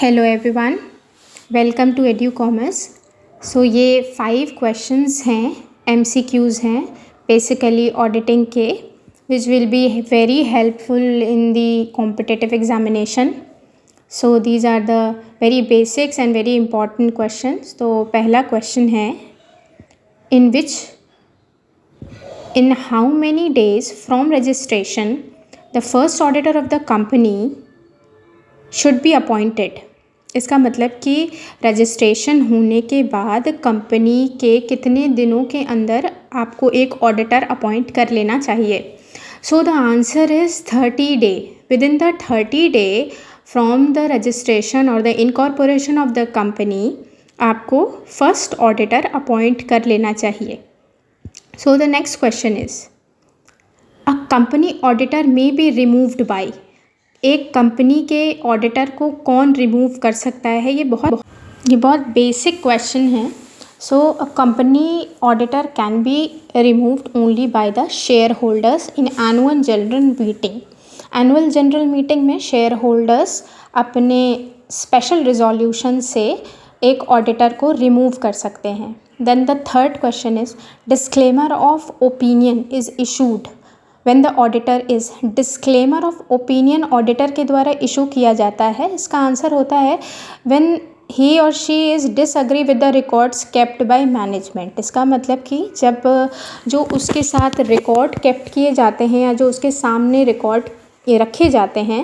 Hello everyone, welcome to Edu Commerce. So ये 5 questions हैं, MCQs हैं बेसिकली ऑडिटिंग के, which will be very helpful in the competitive examination. So these are the very basics and very important questions. तो पहला question है, in how many days from registration the first auditor of the company should be appointed। इसका मतलब कि registration होने के बाद company के कितने दिनों के अंदर आपको एक ऑडिटर अपॉइंट कर लेना चाहिए। So the answer is 30 day. Within the 30 day from the registration और the incorporation of the company आपको फर्स्ट ऑडिटर अपॉइंट कर लेना चाहिए। So the next question is, a company auditor may be removed by. एक company के auditor को कौन remove कर सकता है? ये बहुत बेसिक क्वेश्चन है। So a company auditor can be removed only by the shareholders in annual general meeting. Annual general meeting में शेयर होल्डर्स अपने स्पेशल रिजोल्यूशन से एक ऑडिटर को रिमूव कर सकते हैं। Then the third question is, disclaimer of opinion is issued when the auditor is. Disclaimer of opinion auditor के द्वारा इशू किया जाता है। इसका आंसर होता है व्हेन ही और she is disagree with the records kept by management. इसका मतलब कि जब जो उसके साथ रिकॉर्ड केप्ट किए जाते हैं या जो उसके सामने रिकॉर्ड रखे जाते हैं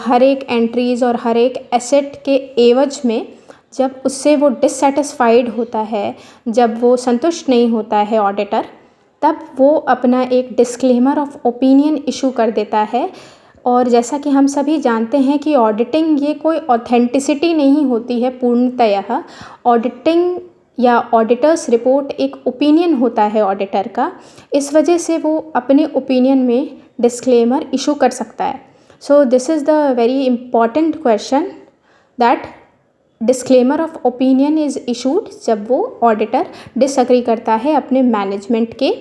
हर एक एंट्रीज़ और हर एक एसेट के एवज में, जब उससे वो डिससेटिस्फाइड होता है, जब वो संतुष्ट नहीं होता है ऑडिटर, तब वो अपना एक डिस्क्लेमर ऑफ ओपिनियन इशू कर देता है। और जैसा कि हम सभी जानते हैं कि ऑडिटिंग ये कोई ऑथेंटिसिटी नहीं होती है पूर्णतः। ऑडिटिंग या ऑडिटर्स रिपोर्ट एक ओपिनियन होता है ऑडिटर का, इस वजह से वो अपने ओपिनियन में डिस्क्लेमर इशू कर सकता है। So this is the very important question, that disclaimer of opinion is issued जब वो ऑडिटर डिसअग्री करता है अपने मैनेजमेंट के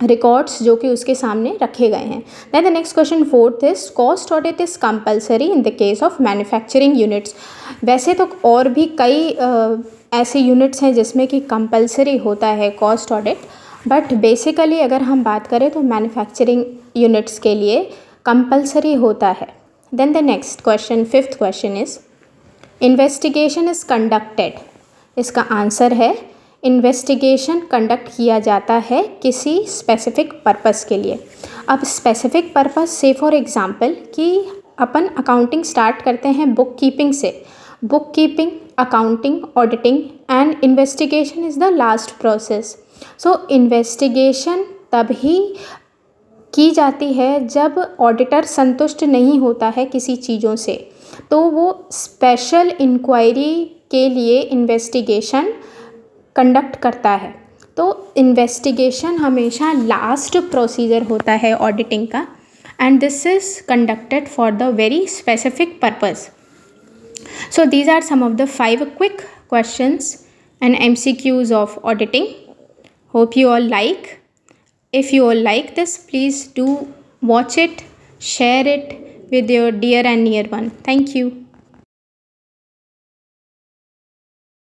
रिकॉर्ड्स जो कि उसके सामने रखे गए हैं। Then the next question fourth is, cost audit is compulsory in the case of manufacturing units. वैसे तो और भी कई ऐसे यूनिट्स हैं जिसमें कि कंपल्सरी होता है कॉस्ट ऑडिट, बट बेसिकली अगर हम बात करें तो मैन्युफैक्चरिंग यूनिट्स के लिए कंपल्सरी होता है। Then the next question, fifth question is, investigation is conducted. इसका आंसर है, इन्वेस्टिगेशन कंडक्ट किया जाता है किसी स्पेसिफिक पर्पस के लिए। अब स्पेसिफिक पर्पस से फॉर एग्जांपल कि अपन अकाउंटिंग स्टार्ट करते हैं बुक कीपिंग से। Bookkeeping, accounting, auditing and investigation is the last process. So investigation तभी की जाती है जब ऑडिटर संतुष्ट नहीं होता है किसी चीज़ों से, तो वो स्पेशल इंक्वायरी के लिए इन्वेस्टिगेशन कंडक्ट करता है। तो इन्वेस्टिगेशन हमेशा लास्ट प्रोसीजर होता है ऑडिटिंग का, and this is conducted for the very specific purpose. So these are some of the 5 quick questions and MCQs of auditing. Hope you all like. If you all like this, please do watch it, share it with your dear and near one. Thank you.